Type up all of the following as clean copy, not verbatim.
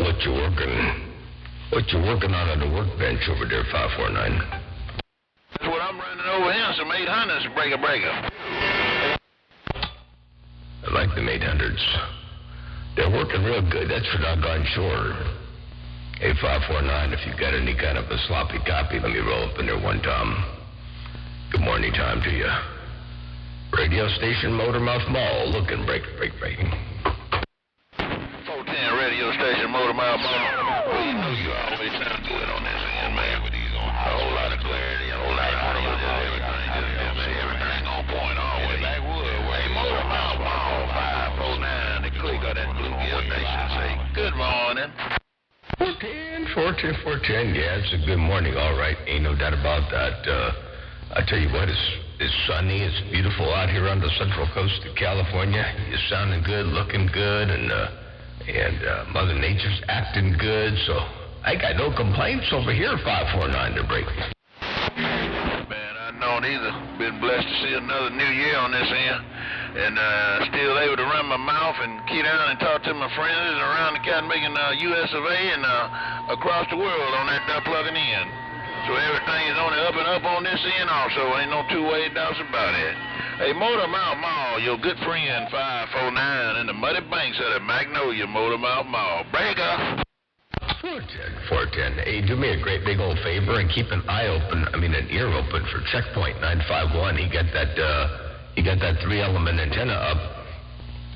What you working? What you working on the workbench over there, 549? That's what I'm running over here, some 800s, breaker. I like them 800s. They're working real good. That's for doggone sure. Hey, 549, if you got any kind of a sloppy copy, let me roll up in there one time. Good morning time to you. Radio station, Motormouth Mall, looking break. 410 radio station, Motormouth Mall. Well, you know you always sound good on this end, man. With these on a whole lot of clarity, a whole lot of audio, everything on point always. Hey, Motormouth Mall, 549, the click of that Bluegill Nation say, good morning. 410. Yeah, it's a good morning, all right. Ain't no doubt about that. I tell you what, it's sunny. It's beautiful out here on the central coast of California. You're sounding good, looking good, and Mother Nature's acting good. So I got no complaints over here, 549 to break. Man, I know neither. Been blessed to see another new year on this end. And still able to run my mouth and key down and talk to my friends around the cat making US of A and across the world on that plugging in. So everything is on the up and up on this end also. Ain't no two-way doubts about it. Hey, Motormouth Mall, your good friend 549 in the muddy banks of the Magnolia Motormouth Mall. Breaker. 410. Hey, do me a great big old favor and keep an ear open for Checkpoint 951. He got that 3-element antenna up,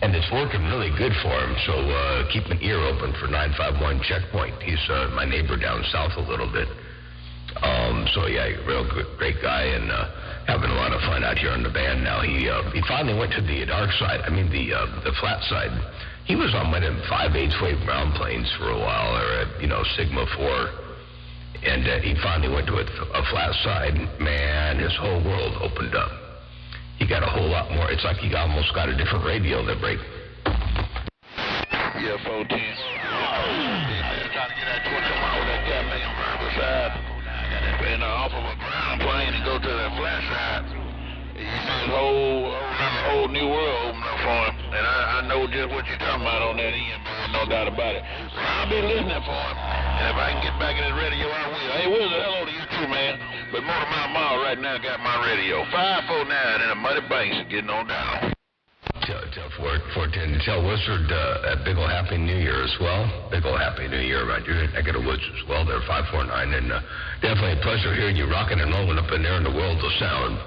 and it's working really good for him. So keep an ear open for 951 Checkpoint. He's my neighbor down south a little bit. So yeah, real good, great guy, and having a lot of fun out here on the band now. He finally went to the dark side. The flat side. He was on one of them 5/8 wave ground planes for a while, or Sigma 4, and he finally went to a flat side. Man, his whole world opened up. He got a whole lot more. It's like he almost got a different radio that break. Yeah, 410. Trying to get that 20 mile with that cat making vertical side. And off of a ground plane and go to that flat side. You see his whole new world open up for him. And I know just what you're talking about on that end, man. No doubt about it. So I'll be listening for him. And if I can get back in his radio, I will. Hey, Wizard, hello to you too, man. But Motormouth Mall right now got my radio. 549 in the muddy banks getting on down. Tell 410. Tell Wizard a big ol' Happy New Year as well. Big ol' Happy New Year around your neck of the woods as well. They're 549. And definitely a pleasure hearing you rocking and rolling up in there in the world of sound.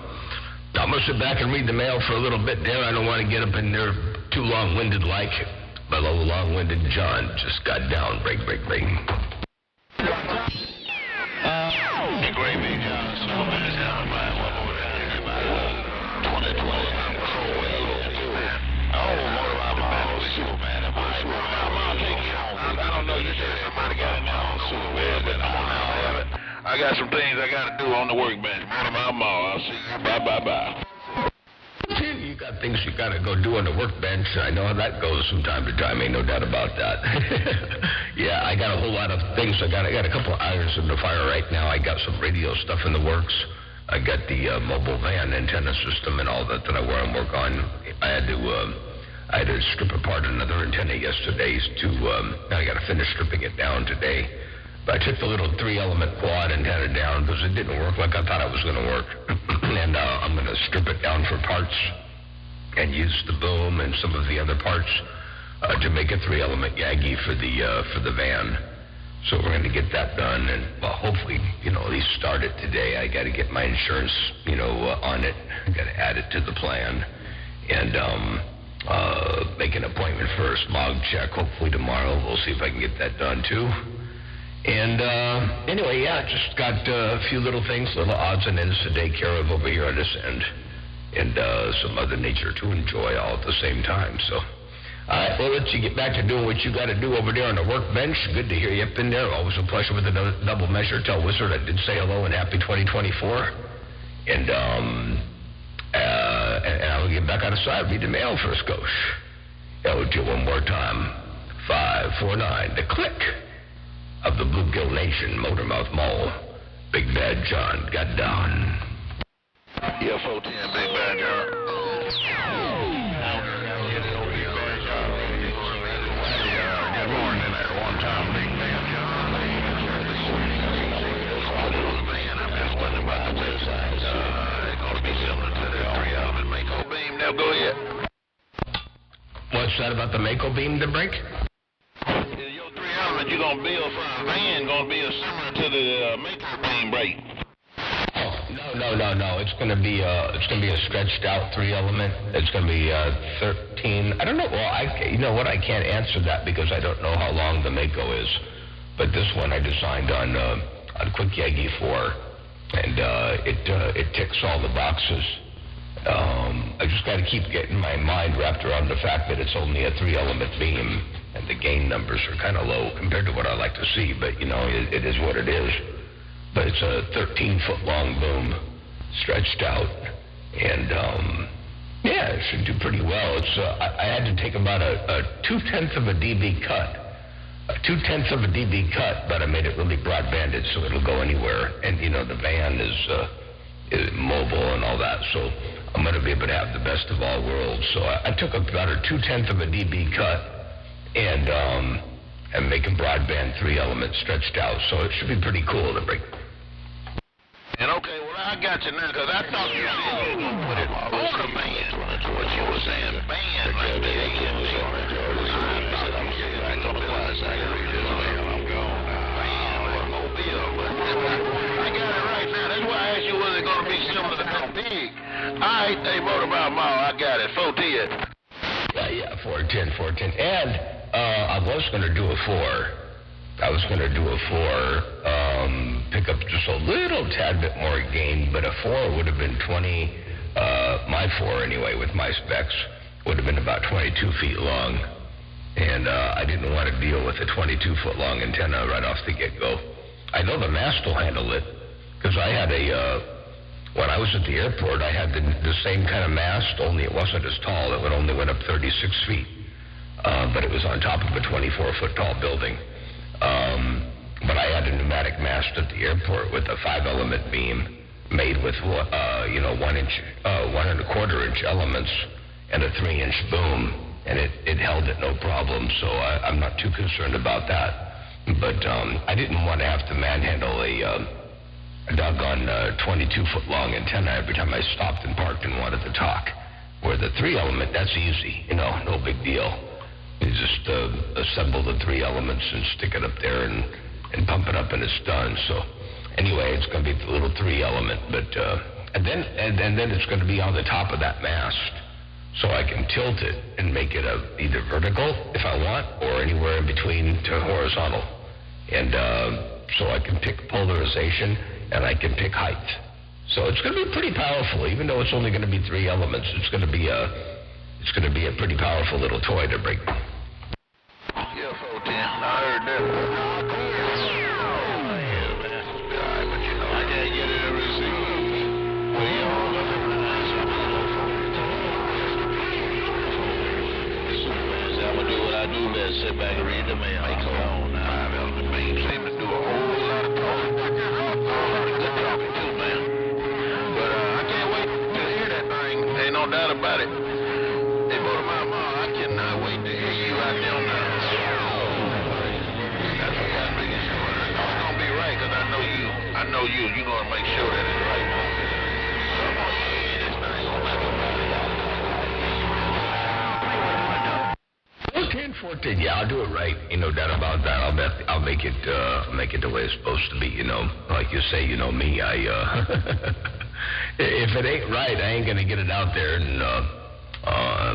I'm going to sit back and read the mail for a little bit there. I don't want to get up in there too long-winded like my little long-winded John just got down. Break. Great big John, Superman down by one over there. 2020. Motormouth Mall, Superman. I don't know, you said somebody got in there on Superman, but I'm on now. I got some things I got to do on the workbench. Motormouth Mall, I'll see you. Bye. You got things you got to go do on the workbench. I know how that goes from time to time. Ain't no doubt about that. Yeah, I got a whole lot of things. I got a couple of irons in the fire right now. I got some radio stuff in the works. I got the mobile van antenna system and all that I want to work on. I had to strip apart another antenna yesterday. I got to finish stripping it down today. But I took the little 3-element quad antenna down because it didn't work like I thought it was going to work. And I'm going to strip it down for parts and use the boom and some of the other parts to make a 3-element Yagi for the van. So we're going to get that done, and hopefully, at least start it today. I got to get my insurance, on it. I got to add it to the plan, and make an appointment for a smog check. Hopefully tomorrow. We'll see if I can get that done too. And anyway, just got a few little things, little odds and ends to take care of over here on this end, and some Mother Nature to enjoy all at the same time. So, all right, we'll let you get back to doing what you got to do over there on the workbench. Good to hear you up in there. Always a pleasure with the double measure. Tell Wizard I did say hello and happy 2024. And I'll get back on the side, read the mail for a skosh. I'll do one more time. 549, the click of the Bluegill Nation, Motormouth Mall. Big Bad John got down. Yeah, 410, Big Bad John. Good morning, that one time. Yeah, go ahead. What's that about the Mako beam to break? Your 3 elements you're going to build for a van going to be similar to the Mako beam break. No. It's gonna be a stretched out 3 element. It's gonna be 13. I don't know. Well, you know what? I can't answer that because I don't know how long the Mako is. But this one I designed on Quick Yagi 4, and it ticks all the boxes. I just got to keep getting my mind wrapped around the fact that it's only a 3 element beam, and the gain numbers are kind of low compared to what I like to see. But you know, it is what it is. But it's a 13-foot long boom, stretched out, and yeah, it should do pretty well. It's I had to take about a 2/10 of a dB cut, but I made it really broadbanded so it'll go anywhere. And you know, the van is mobile and all that, so I'm going to be able to have the best of all worlds. So I took about a 2/10 of a dB cut and making broadband 3 elements stretched out, so it should be pretty cool to break. And okay, well, I got you now, because I thought you said you were going to put it on the band. What you were saying, band, like the AMG. I thought it was, I can read this, I'm gone. Band, like mobile, but I got it right now. That's why I asked you, was it going to be similar to that pig? All right, they wrote about them all. I got it, 410. Yeah, 410. And I was going to do a 4. I was going to do a 4, pick up just a little tad bit more gain, but a 4 would have been 20, my 4 anyway, with my specs, would have been about 22 feet long. And I didn't want to deal with a 22-foot long antenna right off the get-go. I know the mast will handle it, because I had when I was at the airport, I had the same kind of mast, only it wasn't as tall. It only went up 36 feet, but it was on top of a 24-foot tall building. But I had a pneumatic mast at the airport with a 5-element beam made with 1 1/4 inch elements and a 3-inch boom, and it held it no problem. So I'm not too concerned about that. But I didn't want to have to manhandle a doggone 22-foot long antenna every time I stopped and parked and wanted to talk. Where the 3-element, that's easy, no big deal. You just assemble the 3 elements and stick it up there and pump it up, and it's done. So anyway, it's going to be the little 3 element, but and then it's going to be on the top of that mast, so I can tilt it and make it either vertical if I want, or anywhere in between to horizontal, and so I can pick polarization and I can pick height. So it's going to be pretty powerful, even though it's only going to be 3 elements. It's going to be a pretty powerful little toy to break. Yeah, 410. I heard that. But you know, I can't get it to receive. Well, you all know I'm going to do what I do best, sit back and read the mail. Make a long 5-element beam. Seem to do a whole lot of talking. Good talking too, man. But I can't wait to hear that thing. Ain't no doubt about it. They voted my mom. I cannot wait to hear you out there on the... That's what got me. It's going to be right, because I know you. I know you. You're going to make sure that it's right. So I'm going to hear this thing on that. 14, yeah, I'll do it right. No doubt about that. I'll make it the way it's supposed to be. Like you say, me. If it ain't right, I ain't gonna get it out there and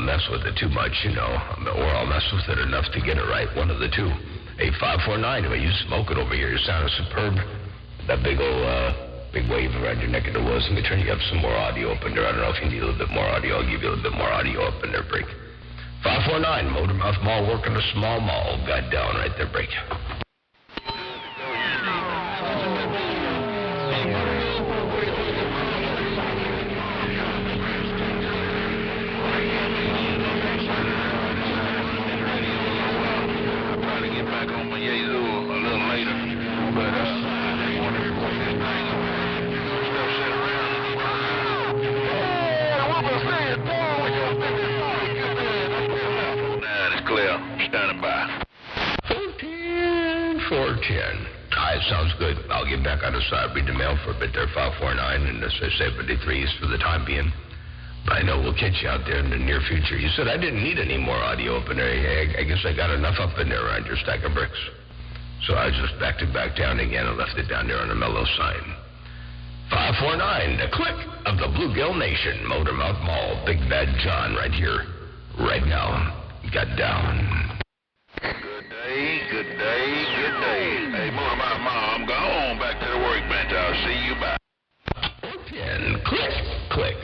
mess with it too much, or I'll mess with it enough to get it right. One of the two. Hey, 549. You smoke it over here. You sound superb. That big wave around your neck of the woods. Let me turn you up some more audio up in there. I don't know if you need a little bit more audio. I'll give you a little bit more audio up in there, break. 549, Motormouth Mall working a small mall. Got down right there, break. Standing by. 410. All right, sounds good. I'll get back on the side, read the mail for a bit there, 549, and as I say, 53s for the time being. I know we'll catch you out there in the near future. You said I didn't need any more audio up in there. I guess I got enough up in there around your stack of bricks. So I just backed it back down again and left it down there on the mellow sign. 549, the click of the Bluegill Nation, Motormouth Mall, Big Bad John right here, right now. Got down. Good day, good day, good day. Hey, Motormouth Mall, I'm gone back to the workbench. I'll see you back. 10, click, click.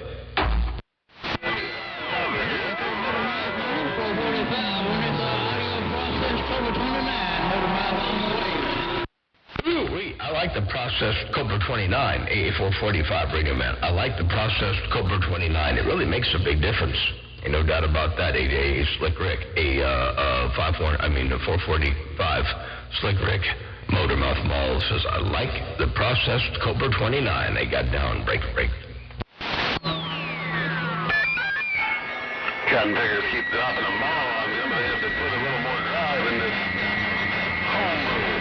I like the processed Cobra 29, AA445 Radio Man. I like the processed Cobra 29. It really makes a big difference. Ain't no doubt about that. A Slick Rick, the 445 Slick Rick, Motormouth Mall says, I like the processed Cobra 29. They got down, break. Cotton pickers keep dropping the mall on me. I'm going to have to put a little more drive in this home road.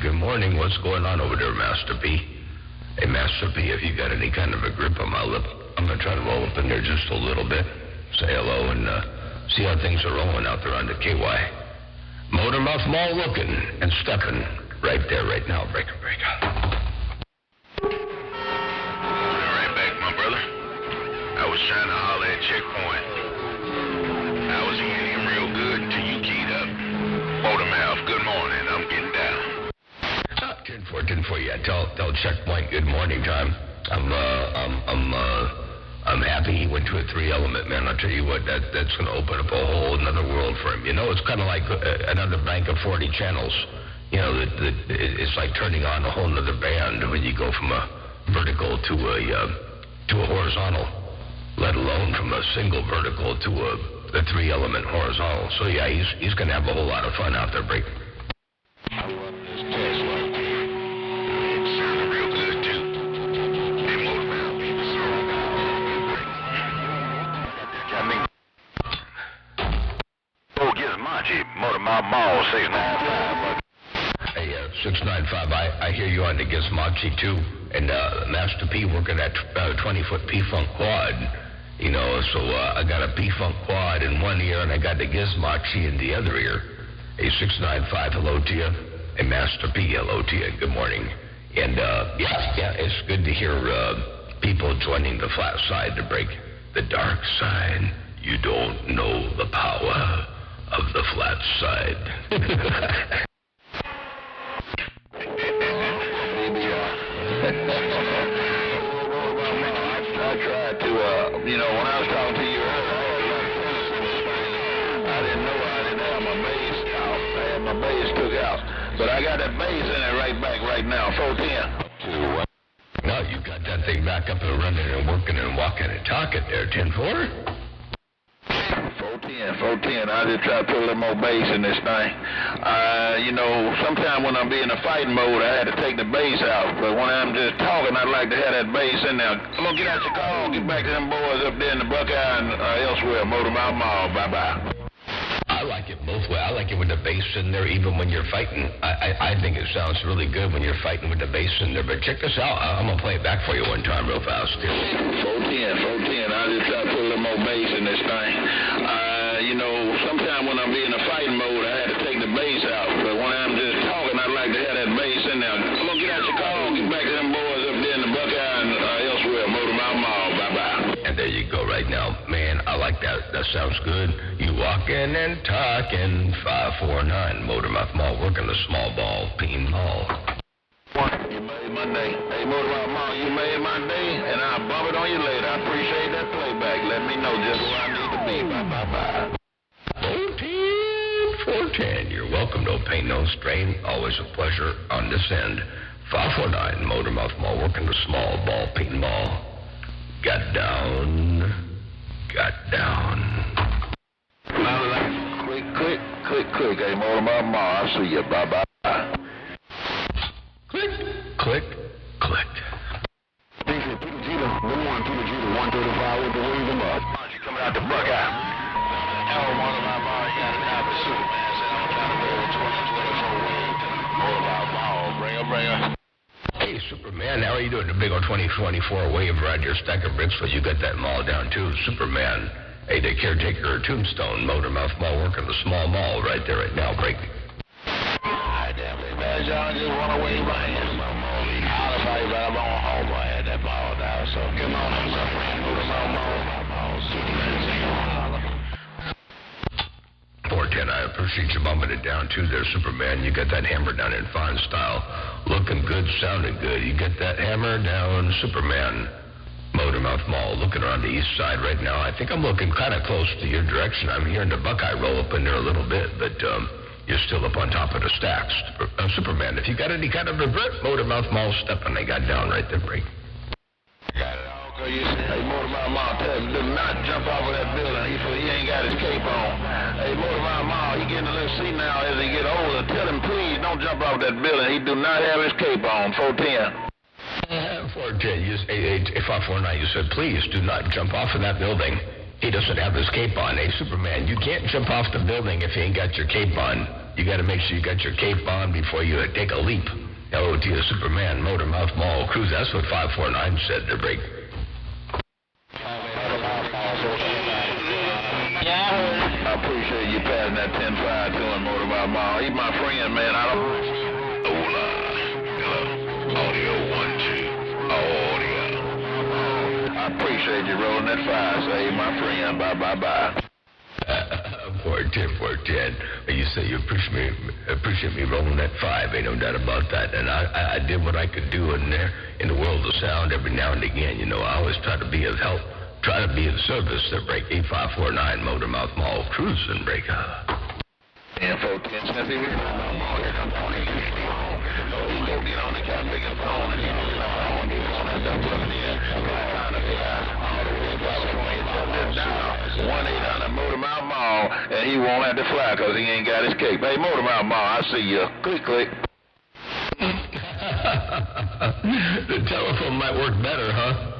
Good morning. What's going on over there, Master P? Hey, Master P, if you got any kind of a grip on my lip, I'm going to try to roll up in there just a little bit, say hello, and see how things are rolling out there on the KY. Motormouth Mall looking and stepping right there, right now. Break. Right back, my brother. I was trying to holler at Checkpoint. I was hearing him real good until you keyed up. Motormouth, good morning. I'm getting down. 10-4, yeah. Tell Checkpoint good morning time. I'm happy he went to a 3-element, man. I'll tell you what, that's going to open up a whole another world for him. You know, it's kind of like another bank of 40 channels. You know, it's like turning on a whole other band when you go from a vertical to a horizontal, let alone from a single vertical to a 3-element horizontal. So yeah, he's going to have a whole lot of fun out there, Break. I love this Tesla. It sounded real good, too. Hey, Motormouth, Gizmodo, Motormouth Mall, 695. Hey, 695, I hear you on the Gizmodo, too. And Master P working that 20-foot P-Funk quad. You know, so I got a P-Funk quad in one ear, and I got the Gizmodo in the other ear. Hey, 695, hello to you. Hey, Master P, hello to you. Good morning. And, yeah, it's good to hear people joining the flat side to break the dark side. You don't know the power of the flat side. I tried to, when I was talking to you earlier, I didn't know I didn't have my bass out. I had my bass took out. But I got that bass in it right back right now, 410. No, you got that thing back up and running and working and walking and talking there, 10-4? 410. I just try to put a little more bass in this thing. Sometimes when I'm in a fighting mode, I had to take the bass out. But when I'm just talking, I'd like to have that bass in there. I'm going to get out your car, get back to them boys up there in the Buckeye and elsewhere, Motormouth Mall. Bye-bye. I like it both ways. I like it with the bass in there, even when you're fighting. I think it sounds really good when you're fighting with the bass in there. But check this out. I'm going to play it back for you one time real fast. 410. I just try to put a little more bass in this thing. Sometimes when I'm in a fighting mode, I had to take the bass out. But when I'm just talking, I'd like to have that bass in there. I'm going to get out your car, get back to them boys up there in the Buckeye and elsewhere, Motormouth Mall. Bye-bye. And there you go right now. Man, I like that. That sounds good. You walking and talking. 549 Motormouth Mall, working the small ball, Peen Mall. You made my day. Hey, Motormouth Mall, you made my day, and I'll bump it on you later. I appreciate that playback. Let me know just where I need to be. Bye-bye. 410. You're welcome. No pain, no strain. Always a pleasure on this end. 549, Motormouth Mall, working the small ball, ping ball. Got down. Click. Hey, Motormouth Mall, I see you. Bye-bye. Click. Peter Jeter, 135 with the wings him up. You coming out the Buckeye. Motormouth Mall, you got it now for Superman. Said I'm trying to wear 2024 wings. Motormouth Mall, bring her. Hey, Superman, how are you doing? The big old 2024 wave ride your stack of bricks, but you got that mall down too. Superman, hey, the caretaker of Tombstone, Motormouth Mall, working the small mall right there right now, break. Damn it, man, y'all just want to wave my hands. I'll tell you about I'm on home. I had that ball down, so come on, I'm suffering. Motormouth Mall, Superman, 410, I appreciate you bumping it down too there, Superman. You got that hammer down in fine style. Looking good, sounding good. You got that hammer down, Superman. Motormouth Mall, looking around the east side right now. I think I'm looking kind of close to your direction. I'm hearing the Buckeye roll up in there a little bit, but you're still up on top of the stacks. Superman, if you got any kind of revert, Motormouth Mall stepping, they got down right there, break. Got it all, cause you say, hey, Motormouth Mall, tell him, do not jump off of that building. He ain't got his cape on. Hey, Motormouth Mall, he getting a little senile as he get older. Tell him, please, don't jump off that building. He do not have his cape on. 410. 410, you say, 549, you said, please do not jump off of that building. He doesn't have his cape on. Hey, Superman, you can't jump off the building if you ain't got your cape on. You got to make sure you got your cape on before you take a leap. Hello to you, Superman, Motormouth Mall Cruise. That's what 549 said to break. I appreciate you passing that 10-5 to him, Motormouth Mall. He's my friend, man. I don't... Audio 1, 2. Audio. I appreciate you rolling that 5. Say, my friend, bye. 410. You say you appreciate me rolling that 5. Ain't no doubt about that. And I did what I could do in there in the world of sound every now and again. You know, I always try to be of help. Try to be of service to break 8549 Motormouth Mall Cruise and break. And 410, Sniffy, here comes Tony. Go get on the cat, pick up the phone, and he's on that dumb plug in. 1-800 Motormouth Mall, and he won't have to fly because he ain't got his cape. Hey, Motormouth Mall, I see you. Click. The telephone might work better, huh?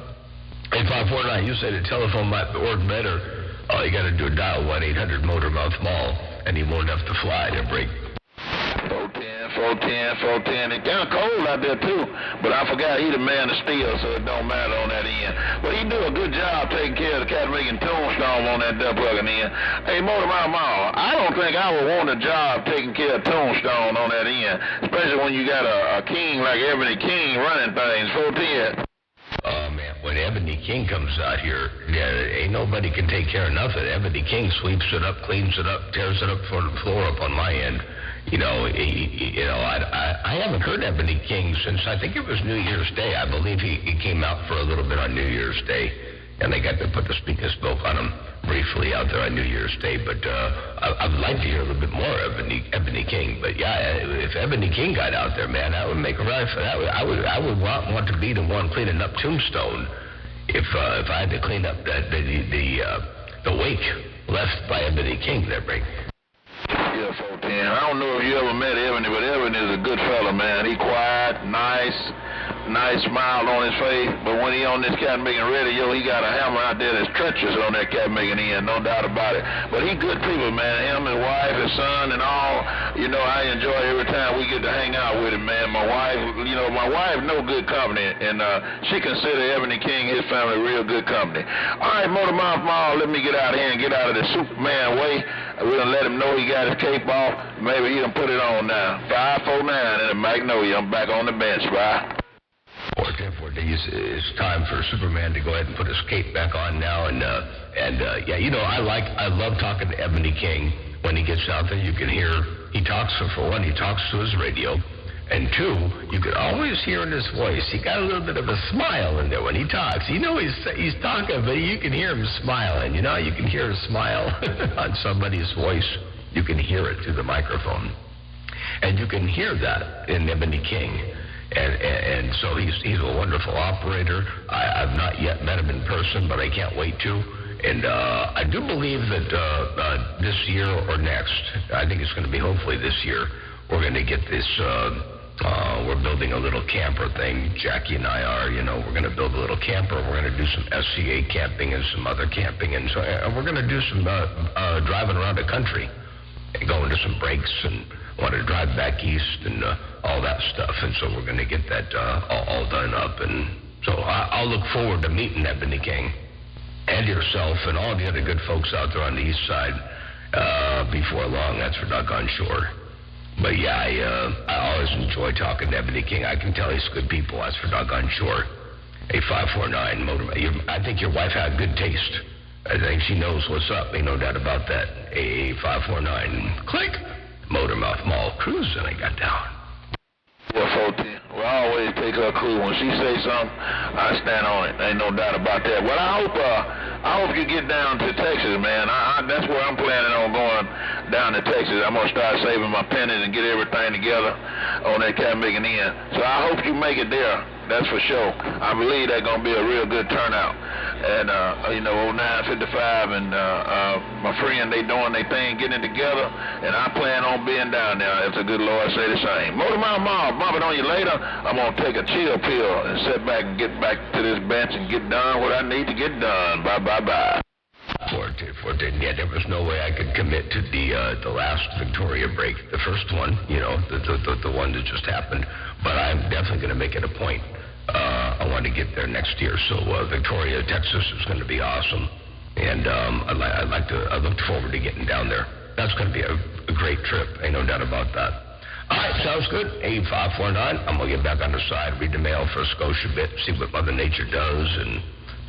8549, you say the telephone might work better. All you got to do is dial 1-800 Motormouth Mall, and he won't have to fly to break. 410. It's kind of cold out there, too. But I forgot he the man of steel, so it don't matter on that end. But he do a good job taking care of the cat making tombstone on that plugging in. Hey, Motormouth Mall, I don't think I would want a job taking care of tombstone on that end, especially when you got a king like Ebony King running things. 410. Oh, man, when Ebony King comes out here, ain't nobody can take care of nothing. Ebony King sweeps it up, cleans it up, tears it up for the floor up on my end. I haven't heard Ebony King since I think it was New Year's Day. I believe he came out for a little bit on New Year's Day, and they got to put the speak and spoke on him briefly out there on New Year's Day. But I'd like to hear a little bit more of Ebony King. But yeah, if Ebony King got out there, man, I would make a ride for that. I would want to be the one cleaning up Tombstone if I had to clean up the wake left by Ebony King there, break. Yeah, 410. I don't know if you ever met Ebony, but Ebony is a good fella, man. He quiet, nice smile on his face. But when he on this cat making radio, he got a hammer out there that's treacherous on that cat making end, no doubt about it. But he good people, man. Him, his wife, his son, and all. You know, I enjoy every time we get to hang out with him, man. My wife know good company, and she consider Ebony King, his family, real good company. All right, Motormouth Mall, let me get out of here and get out of the Superman way. We're going to let him know he got his cape off. Maybe he can put it on now. 549 and a Magnolia. I'm back on the bench, bye. 410, it's time for Superman to go ahead and put his cape back on now. And yeah, you know, I love talking to Ebony King. When he gets out there, you can hear, he talks, for one, he talks to his radio. And two, you can always hear in his voice, he got a little bit of a smile in there when he talks. You know he's talking, but you can hear him smiling. You know, you can hear a smile on somebody's voice. You can hear it through the microphone. And you can hear that in Ebony King. And so he's a wonderful operator. I've not yet met him in person, but I can't wait to. And I do believe that this year or next, I think it's going to be hopefully this year, we're going to get this, we're building a little camper thing. Jackie and I are, we're going to build a little camper. We're going to do some SCA camping and some other camping. And so we're going to do some driving around the country and go into some breaks and want to drive back east and all that stuff. And so we're going to get that all done up. And so I'll look forward to meeting Ebony King and yourself and all the other good folks out there on the east side before long. That's for doggone sure. But yeah, I always enjoy talking to Ebony King. I can tell he's good people. That's for doggone sure. A 549 motor. I think your wife had good taste. I think she knows what's up. Ain't no doubt about that. A 549 click. Motormouth Mall cruising. I got down. Yeah, 14. Well, I always take her clue. When she say something, I stand on it. Ain't no doubt about that. Well, I hope you get down to Texas, man. That's where I'm planning on going, down to Texas. I'm going to start saving my pennies and get everything together on that Cat Making Inn. So I hope you make it there. That's for sure. I believe that's going to be a real good turnout. And, 0955 and my friend, they doing their thing, getting it together. And I plan on being down there if the good Lord say the same. Motormouth Mall, bumping on you later. I'm going to take a chill pill and sit back and get back to this bench and get done what I need to get done. Bye. 14. Yeah, there was no way I could commit to the last Victoria break. The first one, the one that just happened. But I'm definitely going to make it a point. I want to get there next year. So Victoria, Texas is going to be awesome. And I look forward to getting down there. That's going to be a great trip. Ain't no doubt about that. All right, sounds good. 8549. I'm going to get back on the side, read the mail for a Scotia bit, see what Mother Nature does, and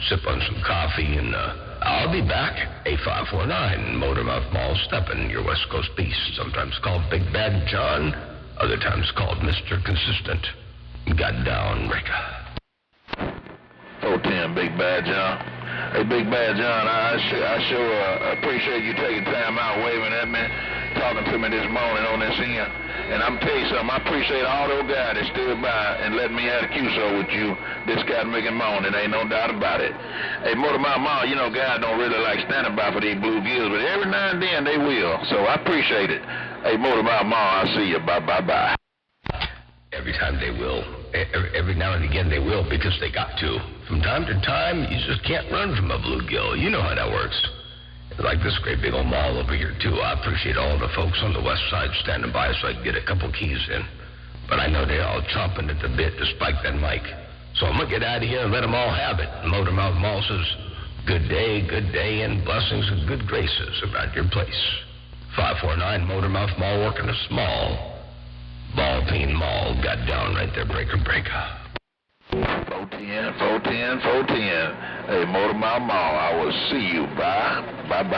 sip on some coffee. And I'll be back. 8549. Motormouth Mall stepping, your West Coast beast. Sometimes called Big Bad John, other times called Mr. Consistent. Got down, Rika. 410, Big Bad John. Hey, Big Bad John, I sure appreciate you taking time out, waving at me, talking to me this morning on this end. And I'm tell you something, I appreciate all those guys that stood by and let me have a QSO with you this Cat Making morning. Ain't no doubt about it. Hey, Motormouth Mall, guys don't really like standing by for these bluegills, but every now and then they will. So I appreciate it. Hey, Motormouth Mall, I'll see you. Bye. Every time they will. Every now and again they will, because they got to. From time to time, you just can't run from a bluegill. You know how that works. Like this great big old mall over here, too. I appreciate all the folks on the west side standing by so I can get a couple keys in. But I know they're all chomping at the bit to spike that mic. So I'm going to get out of here and let them all have it. Motormouth Mall says, good day, and blessings and good graces about your place. 549 Motormouth Mall working a small ball peen mall. Got down right there, breaker. 410. Hey, Motormouth Mall, I will see you. Bye. One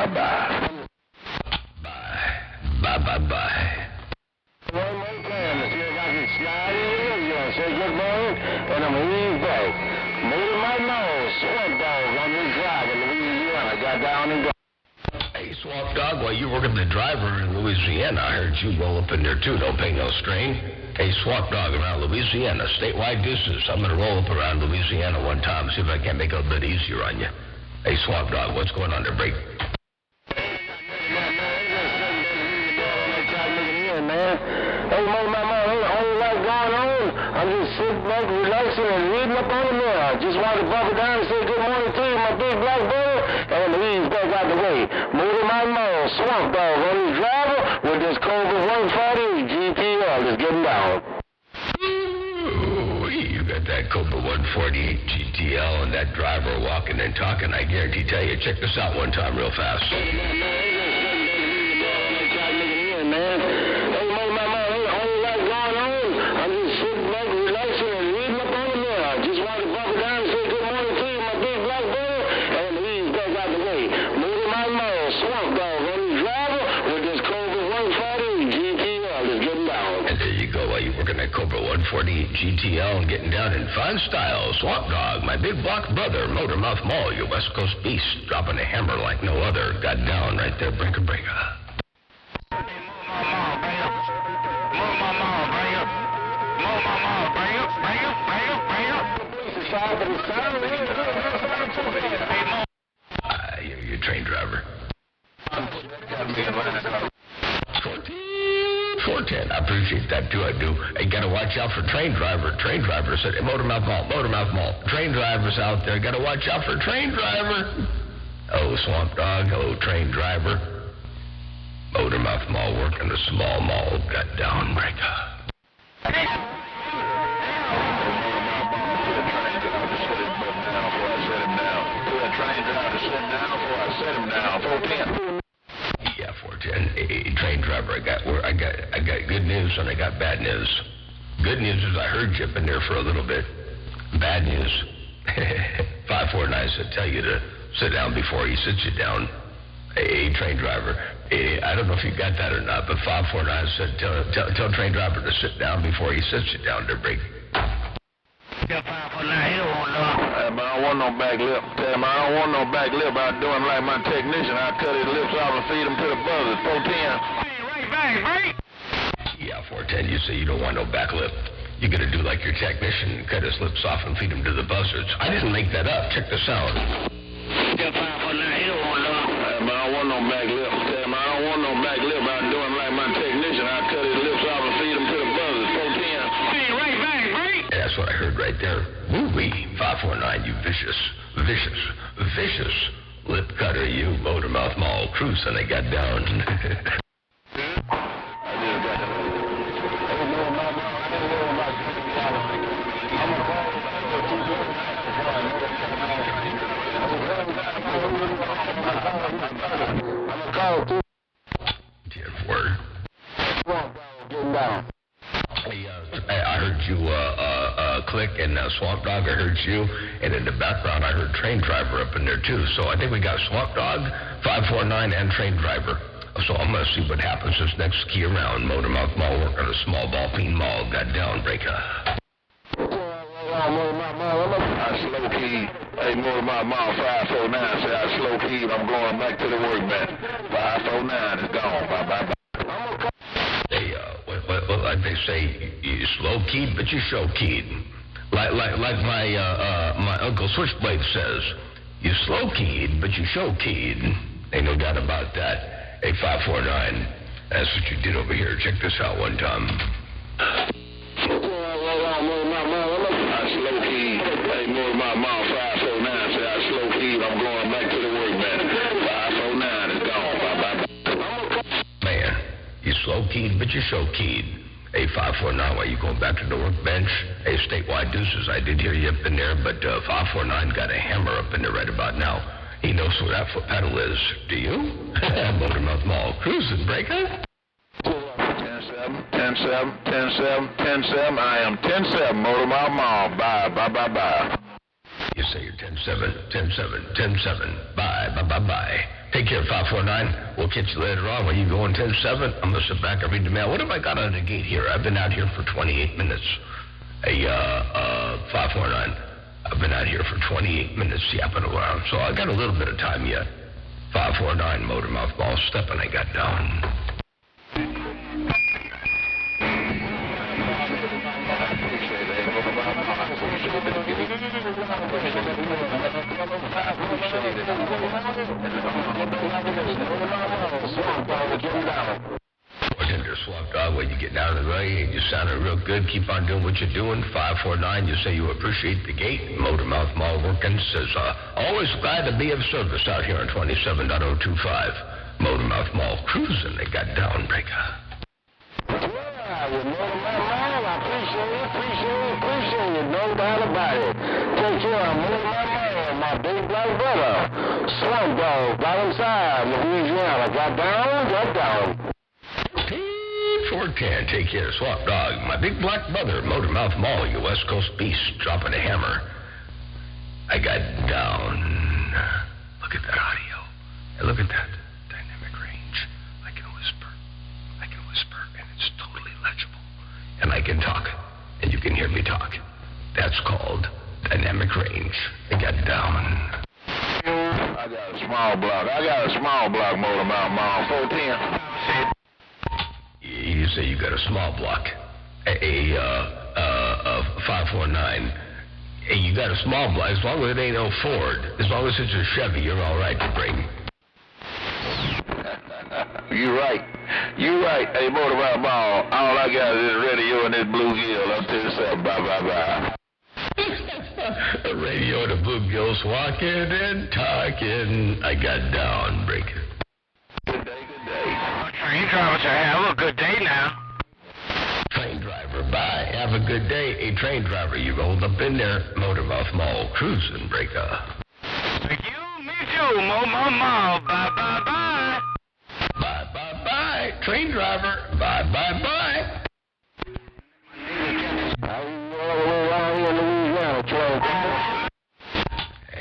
more time to see if I can slide in here and say good morning, and I'm leaving back. Motormouth Mall, Swamp Dog on this drive in Louisiana. Got down and go. Hey, Swamp Dog, while you working the driver in Louisiana, I heard you roll up in there too. Don't pay no strain. Hey, Swamp Dog around Louisiana, statewide distance. I'm going to roll up around Louisiana one time, see if I can't make it a bit easier on you. Hey, Swamp Dog, what's going on there, break? Hey, Motormouth Mall, ain't a whole lot going on. I'm just sitting back, relaxing, and reading up on the mail. Just wanted to bump it down and say good morning to you, my big black brother, and ease back out the way. Motormouth Mall, Swamp Dog on his driver with this Cobra 140 GTL just getting down. Ooh, you got that Cobra 148 GTL and that driver walking and talking. I guarantee tell you, check this out one time real fast. Cobra 148 GTL and getting down in fine style. Swamp Dog, my big block brother, Motormouth Mall, your West Coast beast, dropping a hammer like no other. Got down right there, breaker. Motormouth Mall, bring up. got me in line. 410. I appreciate that too. I do. You got to watch out for train driver. Train driver said, hey, Motormouth Mall. Train drivers out there. Got to watch out for train driver. Oh, Swamp Dog. Hello, train driver. Motormouth Mall working a small mall. Got down breaker. Yeah, 410. Hey, train driver, I got good news and I got bad news. Good news is I heard you up in there for a little bit. Bad news. 549 said tell you to sit down before he sits you down. Hey, train driver. Hey, I don't know if you got that or not, but 549 said tell train driver to sit down before he sits you down there, break. Yeah, 549, he don't want no. Hey, man, I don't want no back lip. Tell him I don't want no back lip. I do him like my technician. I cut his lips off and feed him to the buzzards. 410. Yeah, 410, you say you don't want no back lip. You gotta do like your technician, cut his lips off and feed him to the buzzards. I didn't make that up. Check the sound. Yeah, 549, he don't want no. Hey, man, I don't want no back lip. Tell him I don't want no back lip. I do him like my technician. I cut his lips off and feed him to the buzzards. 410. That's what I heard right there. Woo-wee, 549, you vicious lip cutter, you Motormouth Mall cruising. I got down. I heard you click and Swamp Dog, I heard you, and in the background I heard train driver up in there too. So I think we got Swamp Dog, 549, and train driver. So I'm going to see what happens this next key around. Motormouth Mall working a small ball peen mall. Got down breaker. I slow key. Hey, Motormouth Mall 549 said I slow key. I'm going back to the workbench. 549 is gone. Bye. Hey, like they say, you slow keyed, but you show keyed. Like my Uncle Switchblade says, you slow keyed, but you show keyed. Ain't no doubt about that. Hey, 549, that's what you did over here. Check this out one time. I slow keyed. Hey, Motormouth Mall 549 said I slow keyed. I'm going back to the workbench. 549 is gone. Bye. Man, you slow keyed, but you show keyed. Hey, 549, why you going back to the workbench? Hey, statewide deuces, I did hear you up in there, but 549 got a hammer up in there right about now. He knows where that foot pedal is. Do you? Motormouth Mall cruising breaker. 10-7. I am 10-7. Motormouth Mall. Bye. You say you're 10-7. Bye. Take care, 549. We'll catch you later on. When you going 10-7, I'm going to sit back and read the mail. What have I got on the gate here? I've been out here for 28 minutes. Hey, 549. I've been out here for 28 minutes yapping around, so I got a little bit of time yet. 549, Motormouth Mall, stepping, I got down. Swamp Dog, when you get down to the way and you sounded real good, keep on doing what you're doing. 549, you say you appreciate the gate. Motormouth Mall working, says, always glad to be of service out here on 27.025. Motormouth Mall cruising, they got down breaker. Yeah, with Motormouth Mall, I appreciate it, no doubt about it. Take care of Motormouth Mall, my big black brother. Swamp Dog, bottom side, Louisiana, got down. 410, take care, Swamp Dog. My big black brother, Motormouth Mall, you West Coast beast, dropping a hammer. I got down. Look at that audio. And look at that dynamic range. I can whisper, and it's totally legible. And I can talk, and you can hear me talk. That's called dynamic range. I got down. I got a small block, Motormouth Mall 410. You say you got a small block, a 549. Hey, you got a small block. As long as it ain't no Ford, as long as it's a Chevy, you're all right to bring. You right. You right. Hey, Motormouth Mall, all I got is this radio and this bluegill. I'll tell you something. Bye. The radio, the bluegills walking and talking. I got down, breaker. Good day. Train driver say, have a good day now. Train driver, bye. Have a good day. Hey, train driver, you rolled up in there. Motormouth Mall, cruising, breaker. Thank you, me too, Mall. Bye. Bye. Train driver, bye.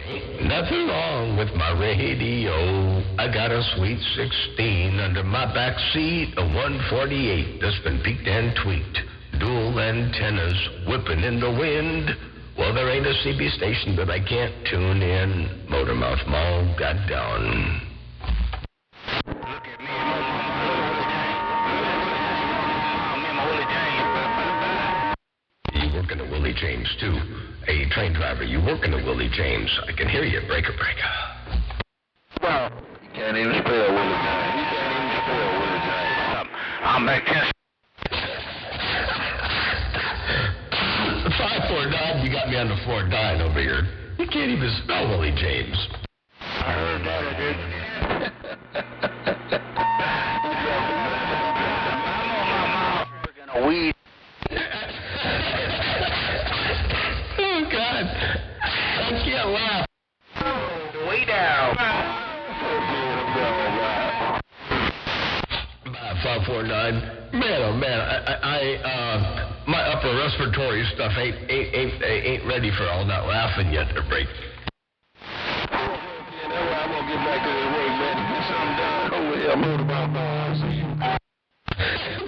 Ain't nothing wrong with my radio. I got a sweet 16 under my back seat, a 148 that's been peaked and tweaked. Dual antennas whipping in the wind. Well, there ain't a CB station that I can't tune in. Motormouth Mall got down. You working at Willie James, too. Hey, train driver, you working at Willie James. I can hear you, breaker. Well, you can't even spell Willie James. I'm back here. 549, you got me on the 4-9 over here. You can't even spell Willie James. I heard that, I did. Weed. Oh, God. I can't laugh. Way down. 549. Man, oh man, my upper respiratory stuff ain't ready for all that laughing yet to break. I'm gonna get back to the work, man. Get something done over here. I'm moving my balls.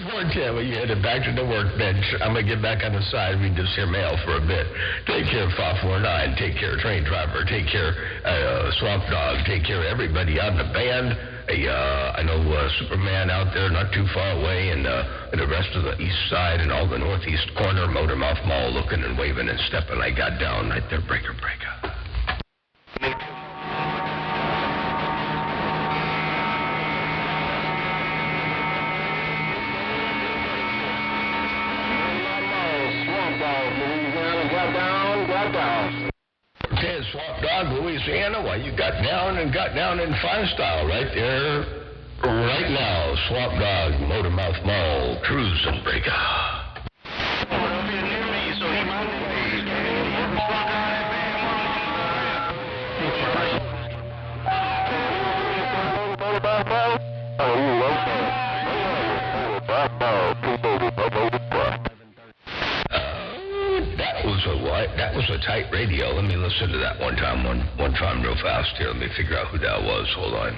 410, when you headed back to the workbench, I'm gonna get back on the side, read this here mail for a bit. Take care, 549. Take care, train driver. Take care, Swamp Dog. Take care, everybody on the band. Hey, I know Superman out there not too far away, and the rest of the east side and all the northeast corner, Motormouth Mall, looking and waving and stepping. I got down right there, breaker. Okay, Swamp Dog, Louisiana, well, you got down in fine style right there, right now. Swamp Dog, Motormouth Mall, cruising, breaker. That was a tight radio. Let me listen to that one time real fast here. Let me figure out who that was. Hold on.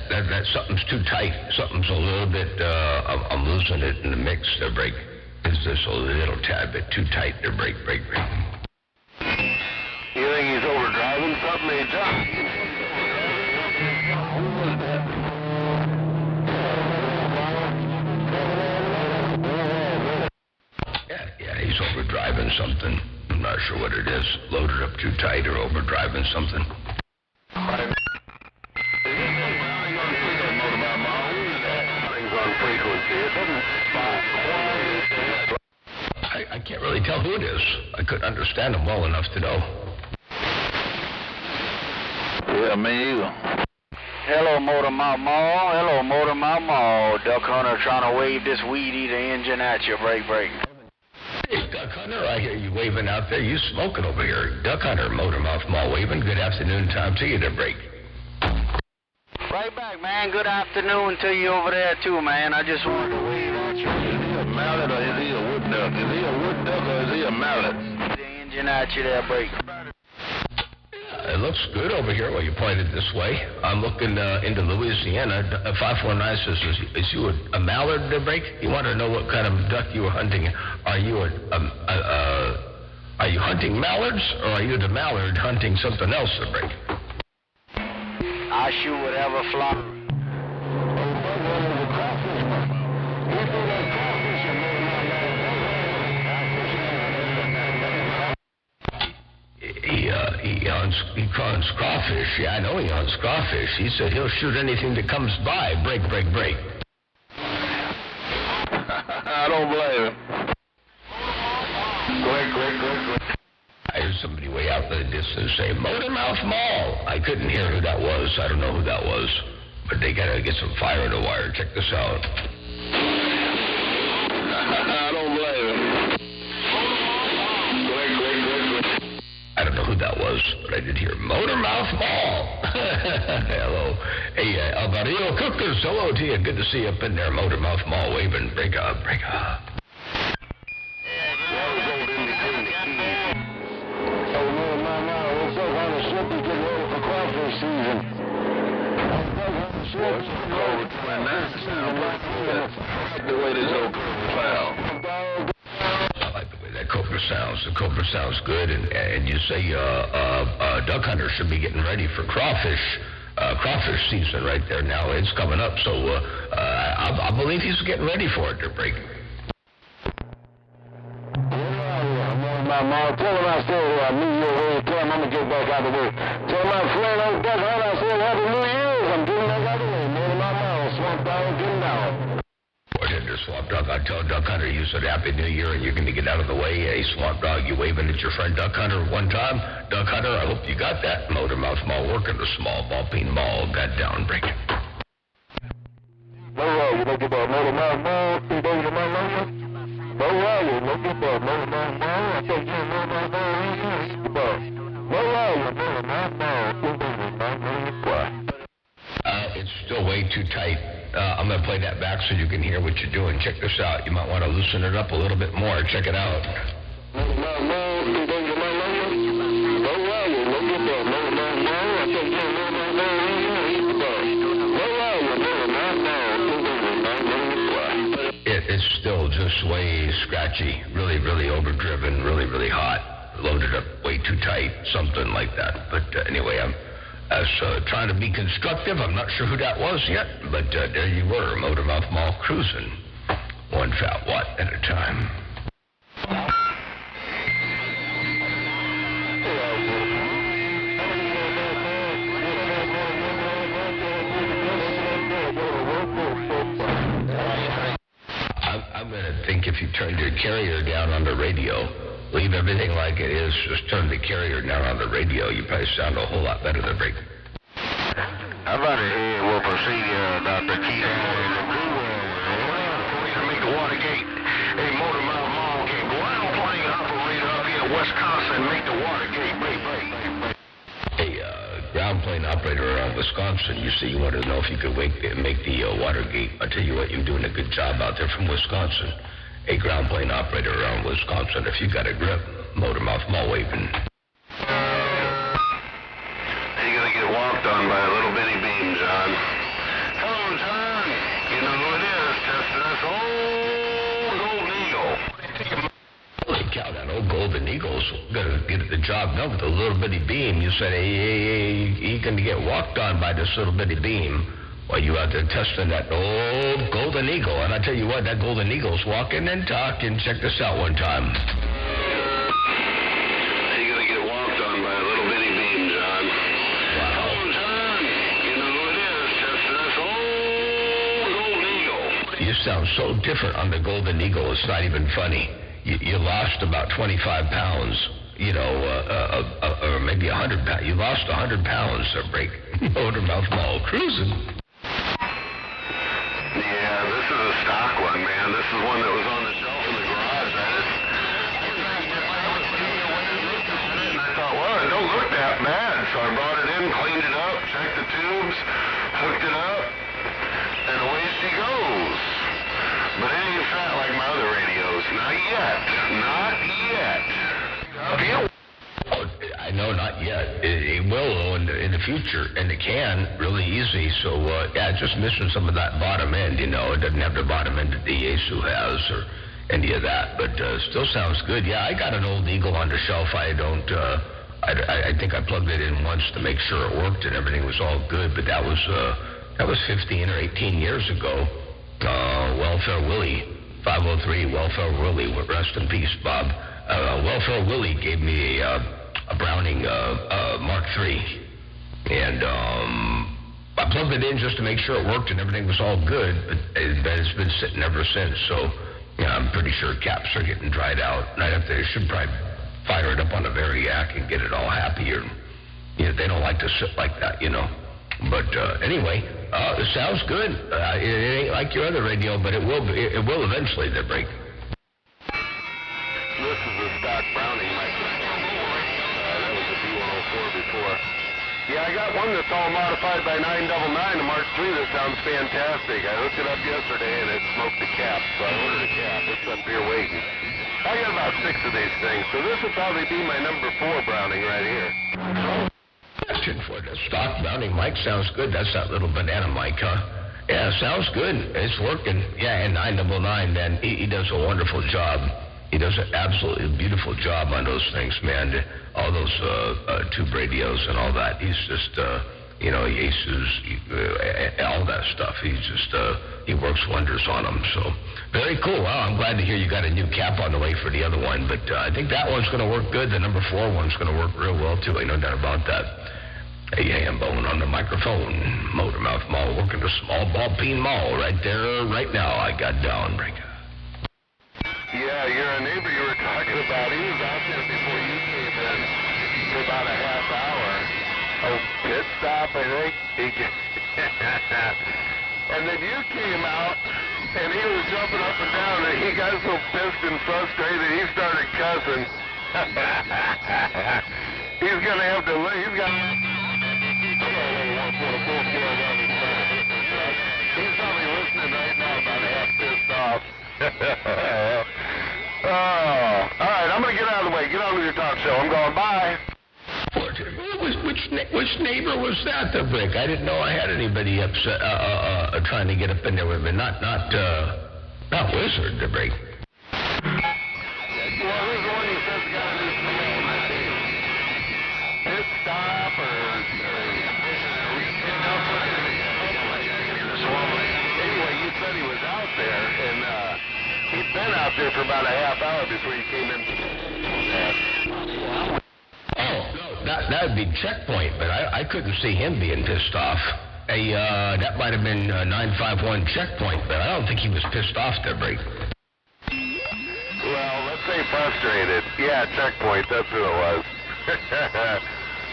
That something's too tight. Something's a little bit, I'm losing it in the mix. The break is just a little tad bit too tight. The break. You think he's overdriving something, John? Yeah, he's overdriving something. I'm not sure what it is. Loaded up too tight or overdriving something. I can't really tell who it is. I couldn't understand him well enough to know. Yeah, me either. Hello, Motormouth Mall. Duck Hunter trying to wave this weed eater engine at you. Break. Hey, Duck Hunter, I hear you waving out there. You smoking over here. Duck Hunter, Motormouth Mall waving. Good afternoon time to you to break. Right back, man. Good afternoon to you over there, too, man. I just wanted to wave at you. Is he a mallet or is he a wood duck? Is he a wood duck or is he a mallet? The engine at you there, break. It looks good over here while you pointed this way. I'm looking into Louisiana. 549 says, is you a mallard to break? You want to know what kind of duck you were hunting? Are you are you hunting mallards, or are you the mallard hunting something else to break? I shoot whatever fly. he hunts crawfish. Yeah, I know he hunts crawfish. He said he'll shoot anything that comes by. Break. I don't blame him. Great. I heard somebody way out in the distance say, Motormouth Mall. I couldn't hear who that was. I don't know who that was. But they got to get some fire in the wire. Check this out. I don't blame him. Great. I don't know who that was, but I did hear Motormouth Mall. Hello. Hey, Alvario Cookers, hello to you. Good to see you up in there. Motormouth Mall waving. Break up. The way this old sound. I like the way that cobra sounds. The cobra sounds good, and you say duck hunter should be getting ready for crawfish season right there now. It's coming up, so I believe he's getting ready for it to break. My mom, tell him I said I knew you were tell him I'm gonna get back out of the way. Tell my friend old duck hunter I said Happy New Year's. I'm getting back out of the way. Man, my mom, Swamp Dog, getting down. Swamp Dog, I tell Duck Hunter you said Happy New Year and you're going to get out of the way. Hey, Swamp Dog, you waving at your friend Duck Hunter one time. Duck Hunter, I hope you got that. Motormouth Mall working the small ball peen mall. Got down, break it. You look at that Motormouth Mall, 3 days of my life. You look at that Motormouth Mall. I think you Motormouth Mall, you Motormouth Mall, 2 days of my life. It's still way too tight. I'm going to play that back so you can hear what you're doing. Check this out. You might want to loosen it up a little bit more. Check it out. It's still just way scratchy, really, really overdriven, really, really hot, loaded up way too tight, something like that. But anyway, I'm trying to be constructive. I'm not sure who that was yet, but there you were, Motormouth Mall cruising, one fat watt at a time. I'm going to think if you turned your carrier down on the radio, leave everything like it is, just turn the carrier down on the radio, you probably sound a whole lot better than break. I'd like to hear what procedure Dr. Keith to make the Watergate a Motormouth Mall game. Ground plane operator up here in Wisconsin, make the Watergate break. Ground plane operator around Wisconsin, you see, you want to know if you could make the Watergate. I tell you what, you're doing a good job out there from Wisconsin. A ground plane operator around Wisconsin, if you got a grip, Motormouth Mall waving. You're going to get walked on by a little bitty beam, John. Hello, John. You know who it is, testing us old Golden Eagle. Holy cow, that old Golden Eagle's going to get the job done with a little bitty beam. You said, hey, he's going to get walked on by this little bitty beam. Well, you out there testing that old Golden Eagle. And I tell you what, that Golden Eagle's walking and talking. Check this out one time. You're going to get walked on by a little bitty beam, John. Wow. Hello, John. You know who it is, testing us old Golden Eagle. You sound so different on the Golden Eagle, it's not even funny. You lost about 25 pounds, you know, or maybe 100 pounds. You lost 100 pounds, so break. Motormouth Mall cruising. Yeah, this is a stock one, man. This is one that was on the shelf in the garage. I thought, well, it don't look that bad. So I brought it in, cleaned it up, checked the tubes, hooked it up, and away she goes. But it ain't fat like my other radios. Not yet. Up here. I know, not yet. It will, though, in the future, and it can, really easy. So, just missing some of that bottom end, you know. It doesn't have the bottom end that the Yaesu has or any of that, but still sounds good. Yeah, I got an old Eagle on the shelf. I think I plugged it in once to make sure it worked and everything was all good, but that was 15 or 18 years ago. Welfare Willie, 503 Welfare Willie, rest in peace, Bob. Welfare Willie gave me a a Browning Mark III. And I plugged it in just to make sure it worked and everything was all good, but it's been sitting ever since. So, I'm pretty sure caps are getting dried out. And I should probably fire it up on a Variac and get it all happy. Or, they don't like to sit like that, But anyway, it sounds good. It ain't like your other radio, but it will eventually, the break. This is a stock Browning microphone. That was a B104 before. Yeah, I got one that's all modified by 999, the Mark III. That sounds fantastic. I hooked it up yesterday and it smoked a cap, so I ordered a cap. It's up here waiting. I got about 6 of these things, so this will probably be my number 4 Browning right here. Question for the stock Browning mic sounds good. That's that little banana mic, huh? Yeah, sounds good. It's working. Yeah, and 999, man, he does a wonderful job. He does an absolutely beautiful job on those things, man. All those tube radios and all that. He's just, Aces, all that stuff. He's just, he works wonders on them. So, very cool. Wow, I'm glad to hear you got a new cap on the way for the other one. But I think that one's going to work good. The number 4 one's going to work real well, too. Ain't no doubt about that. Hey, Hambone on the microphone. Motormouth Mall, working the small ball peen mall right there, right now. I got Downbreaker. Yeah, you're a neighbor you were talking about. He was out there before you came in for about a half hour. Oh, pit stop, I think. And then you came out, and he was jumping up and down, and he got so pissed and frustrated, he started cussing. He's going to have to leave. He's got... He's probably listening right now about half pissed off. Oh, all right, I'm going to get out of the way. Get on with your talk show. I'm going, bye. Which neighbor was that, the Brick? I didn't know I had anybody upset, trying to get up in there with me. Not Wizard, the Brick. Well, who's the one who says the guy who's pit stop or anyway, you said he was out there, and he'd been out there for about a half hour before you came in. Oh, no, that would be Checkpoint, but I couldn't see him being pissed off. That might have been 951 Checkpoint, but I don't think he was pissed off there, Break. Well, let's say frustrated. Yeah, Checkpoint, that's who it was.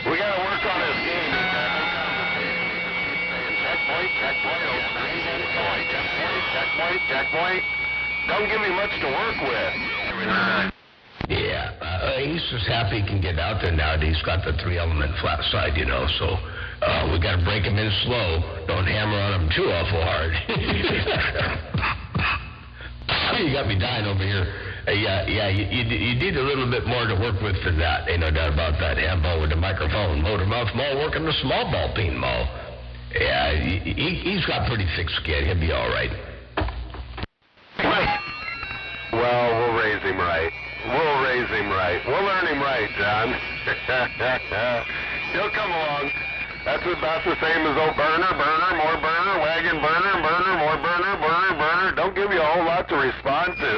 We got to work on his game. Checkpoint. Don't give me much to work with. Yeah, he's just happy he can get out there now that he's got the 3-element flat side, so we got to break him in slow. Don't hammer on him too awful hard. You got me dying over here. You need a little bit more to work with than that. Ain't no doubt about that. Hambo with the microphone. Motormouth Mall working the small ball peen mall. Yeah, he's got pretty thick skin. He'll be all right. Well, we'll raise him right. We'll learn him right, John. He'll come along. That's about the same as old burner, more burner, wagon burner, more burner. Don't give you a whole lot to respond to.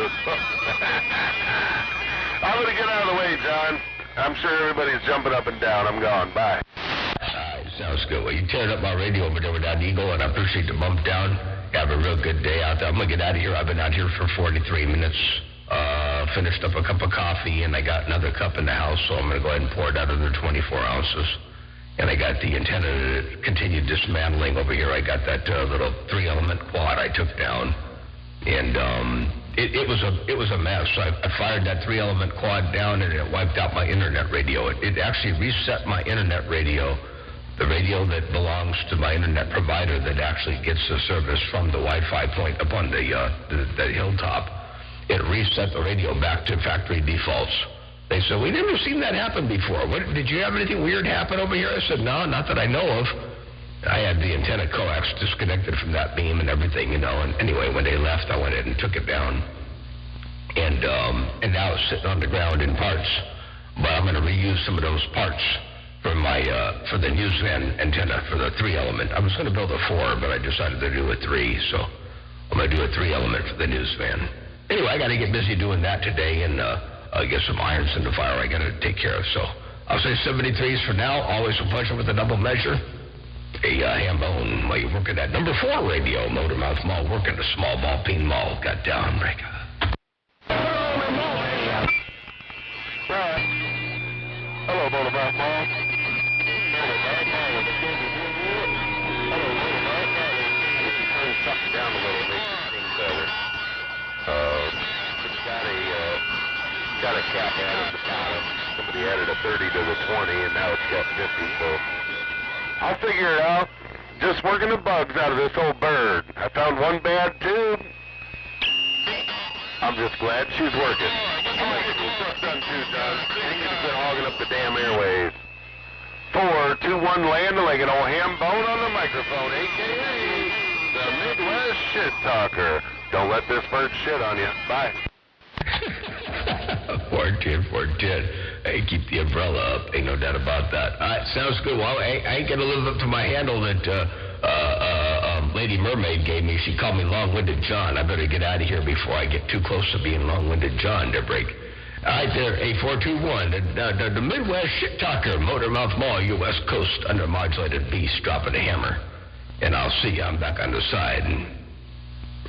I'm going to get out of the way, John. I'm sure everybody's jumping up and down. I'm gone. Bye. Sounds good. Well, you teared up my radio over there with that Eagle, and I appreciate the bump down. Have a real good day out there. I'm going to get out of here. I've been out here for 43 minutes. Finished up a cup of coffee, and I got another cup in the house, so I'm going to go ahead and pour it out of the 24 ounces. And I got the antenna to continue dismantling over here. I got that little 3-element quad I took down. And it was a mess. I fired that 3-element quad down, and it wiped out my internet radio. It actually reset my internet radio, the radio that belongs to my internet provider that actually gets the service from the Wi-Fi point up on the hilltop. It reset the radio back to factory defaults. They said, we never seen that happen before. Did you have anything weird happen over here? I said, no, not that I know of. I had the antenna coax disconnected from that beam and everything, And anyway, when they left, I went in and took it down. And now it's sitting on the ground in parts. But I'm going to reuse some of those parts for for the newsvan antenna, for the 3-element. I was going to build a 4, but I decided to do a 3, so I'm going to do a 3-element for the newsvan. Anyway, I got to get busy doing that today and get some irons in the fire I got to take care of. So I'll say 73s for now. Always a pleasure with the double measure. A ham bone while you're working that number 4 radio, Motormouth Mall, working the small ball, peen mall, got down, breaker. Hello, Motormouth Mall. Something down a little, make things better. It's got a cap added at the bottom. Somebody added a 30 to the 20, and now it's got 50, so I'll figure it out. Just working the bugs out of this old bird. I found one bad tube. I'm just glad she's working. I'm gonna get this stuff done too, Doug. You need to quit hogging up the damn airwaves. 421 land like an old ham bone on the microphone, a.k.a. the Midwest Shit Talker. Don't let this bird shit on you. Bye. 410. Hey, keep the umbrella up. Ain't no doubt about that. All right, sounds good. Well, I ain't gonna live up to my handle that Lady Mermaid gave me. She called me Long-Winded John. I better get out of here before I get too close to being Long-Winded John to break. All right, there, 8421, the Midwest Shit Talker, Motormouth Mall, your West Coast undermodulated beast, dropping a hammer. And I'll see you. I'm back on the side. And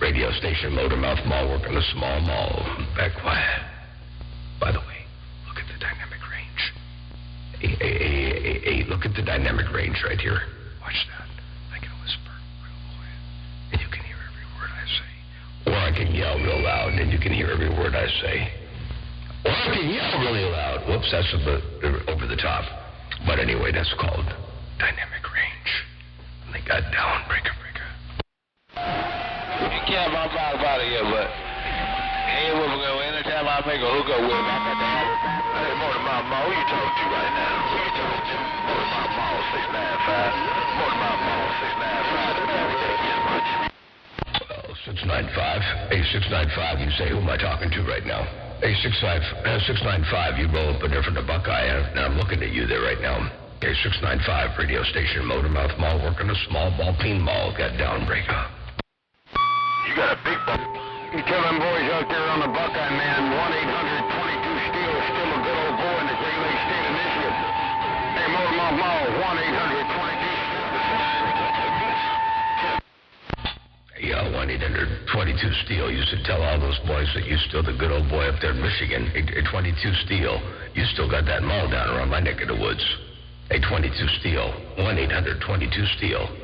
radio station, Motormouth Mall, working a small mall. Back quiet. By the way, look at the dynamic range. Hey, look at the dynamic range right here. Watch that. I can whisper real quiet, and you can hear every word I say. Or I can yell real loud, and you can hear every word I say. Or I can yell really loud. Whoops, that's over the top. But anyway, that's called dynamic range. And they got down, breaker. You can't bump out of here, but hey, we're going to go anytime I make a hookup with him. Hey, Motormouth Mall, who you talking to right now? Who you talking to? Motormouth Mall 695. Motormouth Mall 695. Let me take you as much. Well, 695. Hey, 695, you say, who am I talking to right now? Hey, 695, you roll up a different Buckeye, and I'm looking at you there right now. Okay, 695, radio station, Motormouth Mall, working a small ball peen mall, got down, breaker. You got a big buck. You tell them boys out there on the Buckeye, man, 1-800-22-STEEL is still a good old boy in the Great Lakes State of Michigan. Hey, Motormouth Mall, 1-800-22-STEEL. Hey, 1-800-22-STEEL used to tell all those boys that you still the good old boy up there in Michigan. Hey, 22-STEEL, you still got that mall down around my neck of the woods. Hey, 22-STEEL, 1-800-22-STEEL.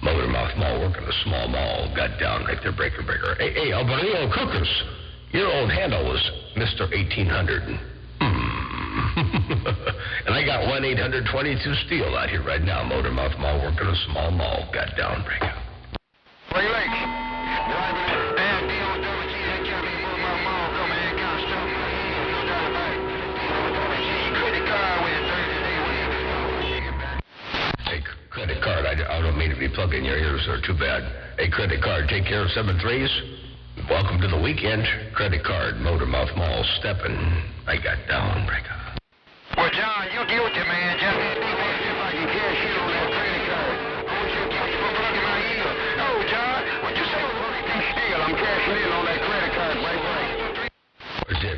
Motormouth Mall, working a small mall, got down right there, breaker. Hey, Alberto Cookers, your old handle was Mr. 1800. And I got 1-800-22-STEEL out here right now, Motormouth Mall, working a small mall, got down, breaker. Great Lakes. Driving it. And D-O-W-G, that can't be Motormouth Mall, coming in, kind of stuff. No doubt about it. D-O-W-G, credit card with 30-day win. Hey, credit card, I don't mean to be plugging your ears, they're too bad. Hey, credit card, take care of 7-3s. Welcome to the weekend. Credit card, Motormouth Mall, stepping. I got down, breaker. Well, John, you guilty, man. Just see if I can cash in on that credit card. I want you to guilty for plugging my ear. Oh, John, what you say? Still, I'm cashing in on that credit card, right?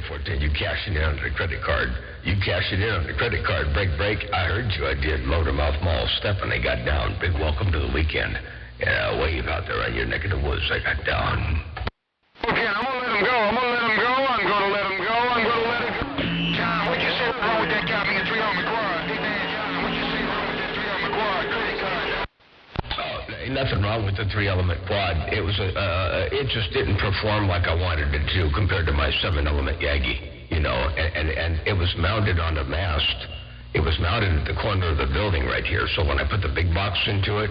14, you cashing in on the credit card. You cashing in on the credit card. Break. I heard you. I did. Motormouth Mall, stepping. They got down. Big welcome to the weekend. Yeah, wave out there on your neck of the woods. I got down. Okay, I'm going to let him go. I'm going to let him go. John, what you say wrong with that guy being 3 on the quad? Hey, man, John, what you say wrong with that 3 on the quad? Credit card. Ain't nothing wrong with the 3-element quad. It was it just didn't perform like I wanted it to compared to my 7-element Yagi, you know. And it was mounted on a mast. It was mounted at the corner of the building right here. So when I put the big box into it,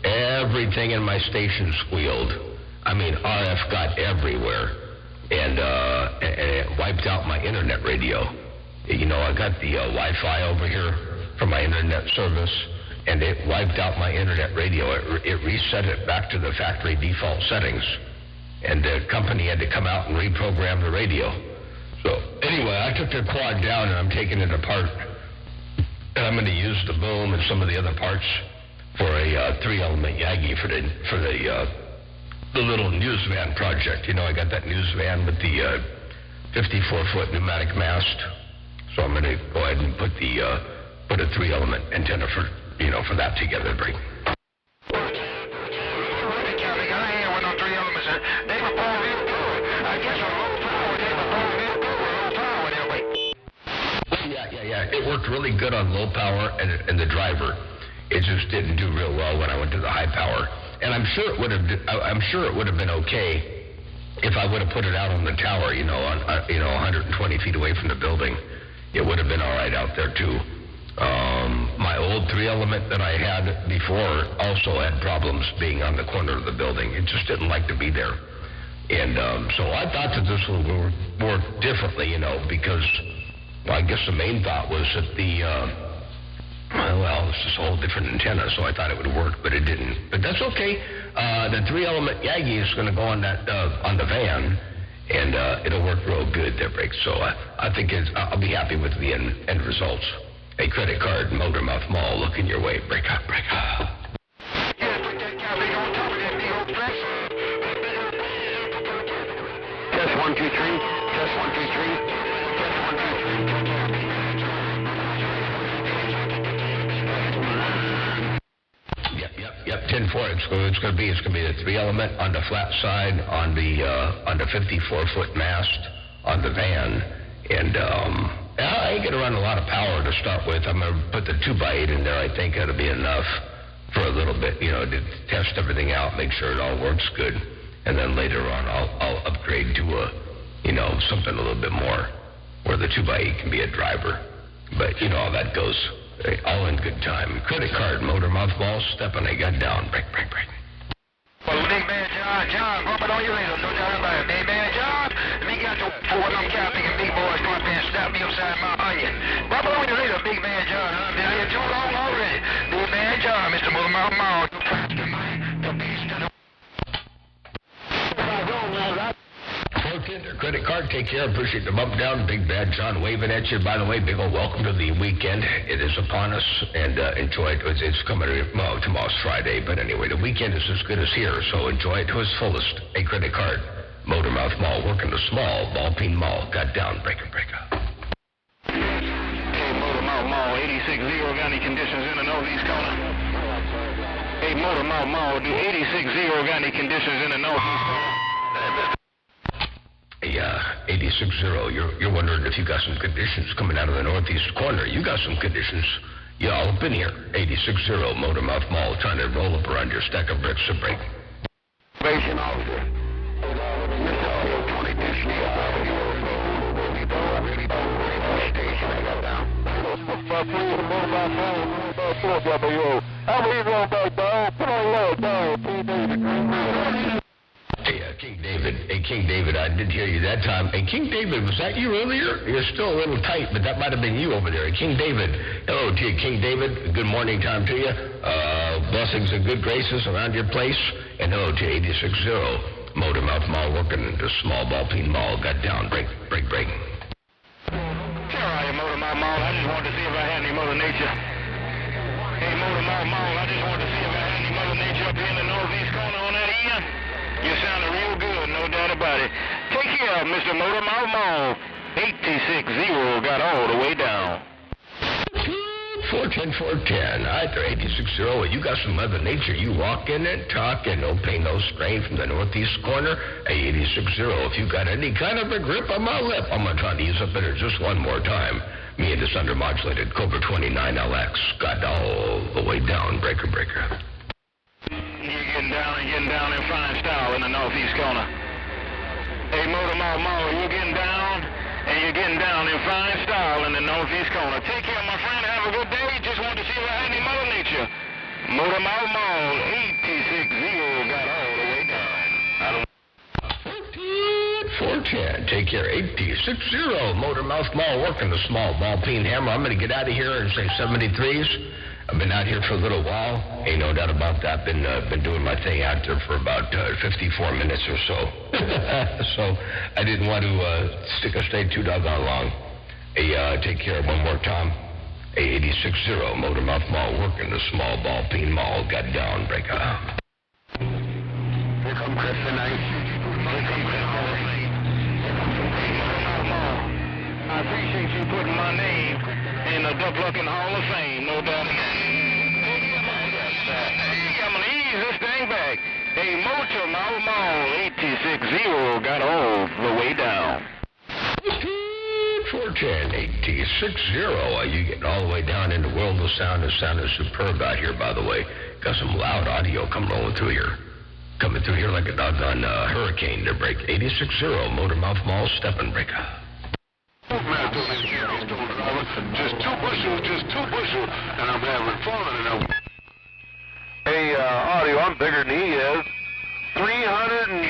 everything in my station squealed. I mean, RF got everywhere, and it wiped out my internet radio. You know, I got the Wi-Fi over here for my internet service, and it wiped out my internet radio. It reset it back to the factory default settings, and the company had to come out and reprogram the radio. So anyway, I took the quad down, and I'm taking it apart, and I'm going to use the boom and some of the other parts for a 3-element Yagi for the little news van project. You know, I got that news van with the 54-foot pneumatic mast. So I'm going to go ahead ahead and put a 3-element antenna for that together, Brady. Yeah. It worked really good on low power and the driver. It just didn't do real well when I went to the high power. And I'm sure it would have been okay if I would have put it out on the tower, 120 feet away from the building. It would have been all right out there too. My old 3-element that I had before also had problems being on the corner of the building. It just didn't like to be there. And so I thought that this would work differently, because I guess the main thought was that it's just a whole different antenna, so I thought it would work, but it didn't. But that's okay. The 3-element Yagi is going to go on on the van, and it'll work real good there, Break. So I think I'll be happy with the end results. A credit card, Motor Mouth Mall, looking your way. Break up. Test 1, 2, 3. Test 1, 2, 3. Test 1, 2, 3. Yep. 10-4. It's going to be the 3-element on the flat side on the 54-foot mast on the van, and I ain't going to run a lot of power to start with. I'm going to put the 2x8 in there. I think that'll be enough for a little bit, to test everything out, make sure it all works good, and then later on I'll upgrade to something a little bit more where the 2x8 can be a driver. But how that goes. All in good time. Credit card, Motor Mouth Mall, stepping a gun down. Break. Well, big man John, bump it on your later, no doubt about it. Big man John, me got to for what I'm capping and big boys come up there and snap me upside my onion. Bump it on your later, big man John. I've been out here too long already. Big man John, Mr. Motor Mouth Mall. The beast of the... Credit card, take care. Appreciate the bump down. Big Bad John waving at you. By the way, big old welcome to the weekend. It is upon us, and enjoy it. It's coming. Tomorrow's Friday, but anyway, the weekend is as good as here, so enjoy it to its fullest. A credit card, Motor Mouth Mall, working the small Ball-Peen Mall. Got down. Break up. Hey, Motor Mouth Mall, 86-0. Got any conditions in the northeast corner? Hey, Motor Mouth Mall, do 86-0 got any conditions in the northeast corner? 86-0. You're wondering if you got some conditions coming out of the northeast corner. You got some conditions. You all up in here. 86-0, Motor Mouth Mall, trying to roll up around your stack of bricks to break. Station officer. 20 station, I got down. Hey, King David, I did hear you that time. Hey, King David, was that you earlier? You're still a little tight, but that might have been you over there. King David, hello to you, King David. Good morning time to you. Blessings and good graces around your place. And hello to 86-0, Motor Mouth Mall, working the small Ball-Peen Mall. Got down. Break. Sure, I am Motor Mouth Mall. I just wanted to see if I had any Mother Nature. Hey, Motor Mouth Mall, I just wanted to see if I had any Mother Nature up here in the northeast corner on that end. You sounded real good, no doubt about it. Take care, Mr. Motor Mouth Mall. 86-0 got all the way down. 410. Either 86-0. You got some Mother Nature. You walk in and talk and no pain, no strain from the northeast corner. Hey, 86-0. If you got any kind of a grip on my lip, I'm going to try to use up in it just one more time. Me and this undermodulated Cobra 29LX got all the way down. Breaker. You're getting down in fine style in the northeast corner. Hey, Motor Mouth Mall, you're getting down in fine style in the northeast corner. Take care, my friend. Have a good day. Just wanted to see if I had any Mother Nature. Motor Mouth Mall, 86-0 got all the way down. 410. Take care. 86-0. Motor Mouth Mall, working the small Ball-Peen hammer. I'm going to get out of here and say 73s. I've been out here for a little while. Ain't no doubt about that. Been doing my thing out there for about 54 minutes or so. So I didn't want to stay too doggone long. Hey, take care one more time. 86-0, Motor Mouth Mall, working the small Ball-Peen Mall. Got down. Break up. Here come Chris tonight. I appreciate you putting my name the Duck Luckin' Hall of Fame, no doubt about it. Hey, I'm gonna ease this thing back. Hey, Motor Mall 860 got all the way down. 410 AT60. You getting all the way down in the world of sound. The sound is superb out here, by the way. Got some loud audio coming through here. Coming through here like a doggone hurricane to break. 860 Motormouth Mall Stepping Breaker. Just two bushels, and I'm having fun. Hey, audio, I'm bigger than he is. 300 and